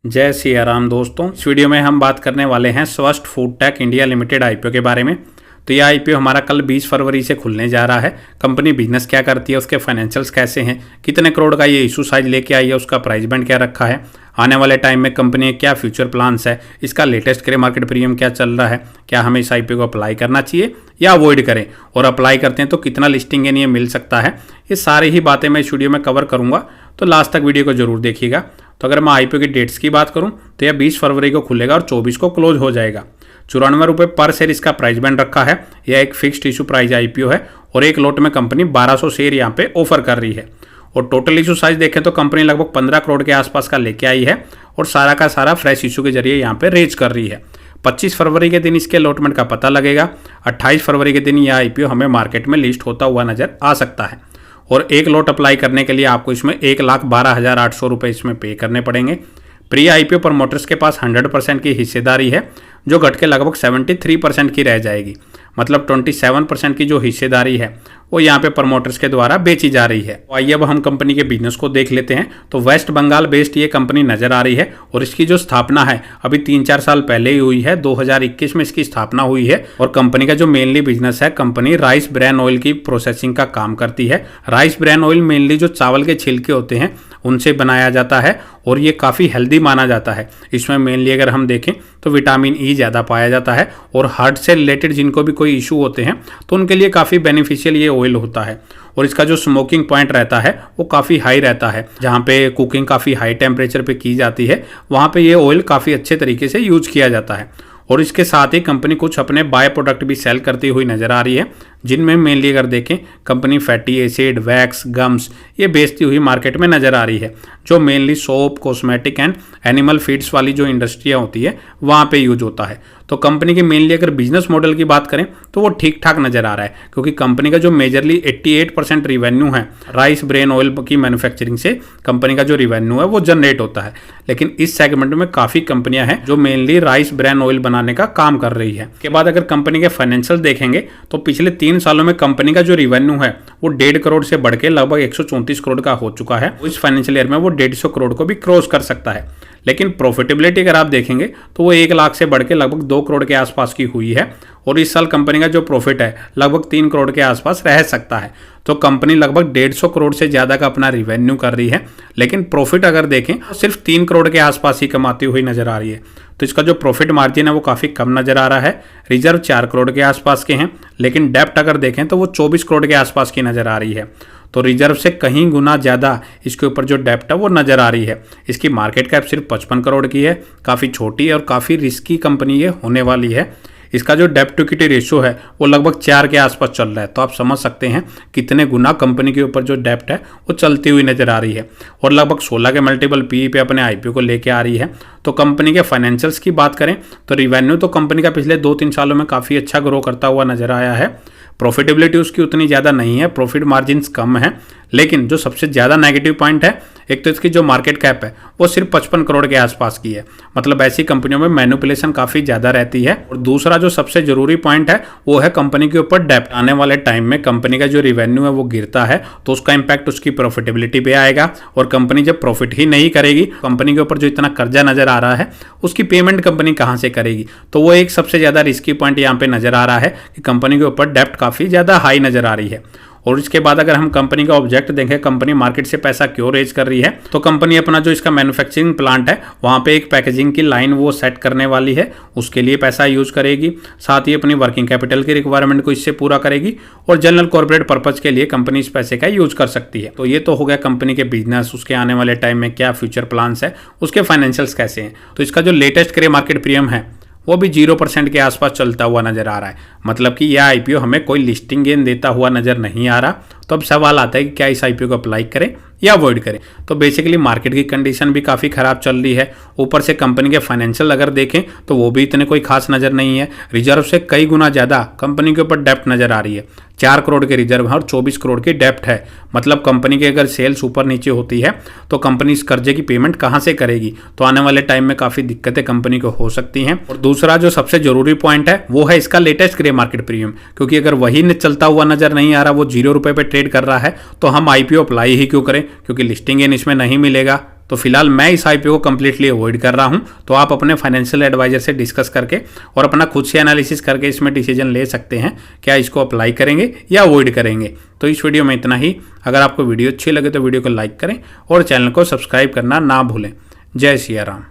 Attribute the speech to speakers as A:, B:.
A: जय सिया राम दोस्तों। इस वीडियो में हम बात करने वाले हैं Swasth food tech India limited IPO के बारे में। तो यह आईपीओ हमारा कल 20 फरवरी से खुलने जा रहा है। कंपनी बिजनेस क्या करती है, उसके फाइनेंशियल्स कैसे हैं, कितने करोड़ का ये इशू साइज लेके आई है, उसका प्राइस बैंड क्या रखा है, आने वाले टाइम में कंपनी के क्या फ्यूचर प्लान्स है, इसका लेटेस्ट करे मार्केट प्रीमियम क्या चल रहा है, क्या हमें इस आईपीओ को अप्लाई करना चाहिए या अवॉइड करें, और अप्लाई करते हैं तो कितना लिस्टिंग गेन ये मिल सकता है। ये सारी ही बातें मैं इस वीडियो में कवर करूँगा, तो लास्ट तक वीडियो को जरूर देखिएगा। तो अगर मैं आईपीओ की डेट्स की बात करूं तो यह 20 फरवरी को खुलेगा और 24 को क्लोज हो जाएगा। 94 रुपये पर शेयर इसका प्राइस बैंड रखा है। यह एक फिक्स्ड इशू प्राइस आईपीओ है और एक लॉट में कंपनी 1200 शेयर यहाँ पे ऑफर कर रही है। और टोटल इशू साइज देखें तो कंपनी लगभग 15 करोड़ के आसपास का लेके आई है और सारा का सारा फ्रेश इशू के जरिए यहाँ पे रेज कर रही है। 25 फरवरी के दिन इसके अलॉटमेंट का पता लगेगा। 28 फरवरी के दिन यह आईपीओ हमें मार्केट में लिस्ट होता हुआ नजर आ सकता है। और एक लॉट अप्लाई करने के लिए आपको इसमें 1,12,800 रुपये इसमें पे करने पड़ेंगे। प्री आईपीओ प्रमोटर्स के पास 100% की हिस्सेदारी है, जो घट के लगभग 73% की रह जाएगी। मतलब 27% की जो हिस्सेदारी है वो यहाँ पे प्रमोटर्स के द्वारा बेची जा रही है। तो आइए अब हम कंपनी के बिजनेस को देख लेते हैं। तो वेस्ट बंगाल बेस्ड ये कंपनी नजर आ रही है और इसकी जो स्थापना है अभी 3-4 साल पहले ही हुई है। 2021 में इसकी स्थापना हुई है। और कंपनी का जो मेनली बिजनेस है, कंपनी राइस ब्रैन ऑयल की प्रोसेसिंग का काम करती है। राइस ब्रैन ऑयल मेनली जो चावल के छिलके होते हैं उनसे बनाया जाता है और ये काफ़ी हेल्दी माना जाता है। इसमें मेनली अगर हम देखें तो विटामिन ई ज़्यादा पाया जाता है और हार्ट से रिलेटेड जिनको भी कोई इशू होते हैं तो उनके लिए काफ़ी बेनिफिशियल ये ऑयल होता है। और इसका जो स्मोकिंग पॉइंट रहता है वो काफ़ी हाई रहता है। जहाँ पे कुकिंग काफ़ी हाई टेम्परेचर पे की जाती है वहाँ पे ये ऑयल काफ़ी अच्छे तरीके से यूज किया जाता है। और इसके साथ ही कंपनी कुछ अपने बाय प्रोडक्ट भी सेल करती हुई नजर आ रही है, जिनमें मेनली अगर देखें company fatty acid, wax, gums ये बेचती हुई मार्केट में नजर आ रही है, जो mainly soap, cosmetic and animal feeds वाली जो इंडस्ट्रियाँ होती है वहाँ पे यूज होता है। तो कंपनी की मेनली अगर बिजनेस मॉडल की बात करें तो वो ठीक ठाक नजर आ रहा है, क्योंकि कंपनी का जो मेजरली 88% रिवेन्यू है राइस ब्रेन ऑयल की मैन्युफैक्चरिंग से कंपनी का जो रिवेन्यू है वो जनरेट होता है। लेकिन इस सेगमेंट में काफ़ी कंपनियां हैं जो मेनली राइस ब्रेन ऑयल बनाने का काम कर रही है। के बाद अगर कंपनी के फाइनेंशियल देखेंगे तो पिछले 3 सालों में कंपनी का जो रिवेन्यू है वो 1.5 करोड़ से बढ़ के लगभग 134 करोड़ का हो चुका है। इस फाइनेंशियल ईयर में वो 150 करोड़ को भी क्रॉस कर सकता है। लेकिन प्रॉफिटेबिलिटी अगर आप देखेंगे तो वो 1 लाख से बढ़ के लगभग 2 करोड़ के आसपास की हुई है। और इस साल कंपनी का जो प्रॉफिट है लगभग 3 करोड़ के आसपास रह सकता है। तो कंपनी लगभग 150 करोड़ से ज़्यादा का अपना रिवेन्यू कर रही है, लेकिन प्रॉफिट अगर देखें तो सिर्फ 3 करोड़ के आसपास ही कमाती हुई नजर आ रही है। तो इसका जो प्रॉफिट मार्जिन है वो काफ़ी कम नजर आ रहा है। रिजर्व 4 करोड़ के आसपास के हैं, लेकिन डेप्ट अगर देखें तो वो 24 करोड़ के आसपास की नजर आ रही है। तो रिजर्व से कहीं गुना ज़्यादा इसके ऊपर जो डेप्ट है वो नज़र आ रही है। इसकी मार्केट कैप सिर्फ 55 करोड़ की है, काफ़ी छोटी है और काफ़ी रिस्की कंपनी ये होने वाली है। इसका जो डेप्ट टू इक्विटी रेशियो है वो लगभग 4 के आसपास चल रहा है। तो आप समझ सकते हैं कितने गुना कंपनी के ऊपर जो डेप्ट है वो चलती हुई नजर आ रही है। और लगभग 16 के मल्टीपल पीई पे अपने आईपीओ को लेके आ रही है। तो कंपनी के फाइनेंशियल्स की बात करें तो रिवेन्यू तो कंपनी का पिछले 2-3 सालों में काफ़ी अच्छा ग्रो करता हुआ नजर आया है। प्रॉफिटेबिलिटी उसकी उतनी ज़्यादा नहीं है, प्रॉफिट मार्जिन्स कम है। लेकिन जो सबसे ज़्यादा नेगेटिव पॉइंट है, एक तो इसकी जो मार्केट कैप है वो सिर्फ 55 करोड़ के आसपास की है। मतलब ऐसी कंपनियों में मैनिपुलेशन काफ़ी ज़्यादा रहती है। और दूसरा जो सबसे जरूरी पॉइंट है वो है कंपनी के ऊपर डेप्ट। आने वाले टाइम में कंपनी का जो रिवेन्यू है वो गिरता है तो उसका इंपैक्ट उसकी प्रॉफिटेबिलिटी पे आएगा। और कंपनी जब प्रॉफिट ही नहीं करेगी, कंपनी के ऊपर जो इतना कर्जा नजर आ रहा है उसकी पेमेंट कंपनी कहाँ से करेगी। तो वो एक सबसे ज़्यादा रिस्की पॉइंट यहाँ पे नजर आ रहा है कि कंपनी के ऊपर डेप्ट काफ़ी ज़्यादा हाई नजर आ रही है। और इसके बाद अगर हम कंपनी का ऑब्जेक्ट देखें, कंपनी मार्केट से पैसा क्यों रेज कर रही है, तो कंपनी अपना जो इसका मैन्युफैक्चरिंग प्लांट है वहाँ पे एक पैकेजिंग की लाइन वो सेट करने वाली है, उसके लिए पैसा यूज करेगी। साथ ही अपनी वर्किंग कैपिटल की रिक्वायरमेंट को इससे पूरा करेगी और जनरल कॉर्पोरेट पर्पज के लिए कंपनी इस पैसे का यूज कर सकती है। तो ये तो हो गया कंपनी के बिजनेस, उसके आने वाले टाइम में क्या फ्यूचर प्लान्स है, उसके फाइनेंशियल्स कैसे हैं। तो इसका जो लेटेस्ट करे मार्केट प्रीमियम है वो भी 0% के आसपास चलता हुआ नजर आ रहा है। मतलब कि यह आईपीओ हमें कोई लिस्टिंग गेन देता हुआ नजर नहीं आ रहा। तो अब सवाल आता है कि क्या इस आईपीओ को अप्लाई करें या अवॉइड करें। तो बेसिकली मार्केट की कंडीशन भी काफ़ी ख़राब चल रही है। ऊपर से कंपनी के फाइनेंशियल अगर देखें तो वो भी इतने कोई खास नज़र नहीं है। रिजर्व से कई गुना ज़्यादा कंपनी के ऊपर डेप्ट नज़र आ रही है। 4 करोड़ के रिजर्व है और 24 करोड़ की डेप्ट है। मतलब कंपनी की अगर सेल्स ऊपर नीचे होती है तो कंपनी इस कर्जे की पेमेंट कहाँ से करेगी। तो आने वाले टाइम में काफ़ी दिक्कतें कंपनी को हो सकती हैं। और दूसरा जो सबसे जरूरी पॉइंट है वो है इसका लेटेस्ट ग्रे मार्केट प्रीमियम, क्योंकि अगर वही चलता हुआ नजर नहीं आ रहा, वो 0 रुपये पे ट्रेड कर रहा है, तो हम आईपीओ अप्लाई ही क्यों करें, क्योंकि लिस्टिंग गेन इसमें नहीं मिलेगा, तो फिलहाल मैं इस आईपीओ को कंप्लीटली अवॉइड कर रहा हूं। तो आप अपने फाइनेंशियल एडवाइजर से डिस्कस करके और अपना खुद से एनालिसिस करके इसमें डिसीजन ले सकते हैं, क्या इसको अप्लाई करेंगे या अवॉइड करेंगे। तो इस वीडियो में इतना ही। अगर आपको वीडियो अच्छी लगे तो वीडियो को लाइक करें और चैनल को सब्सक्राइब करना ना भूलें। जय सिया राम।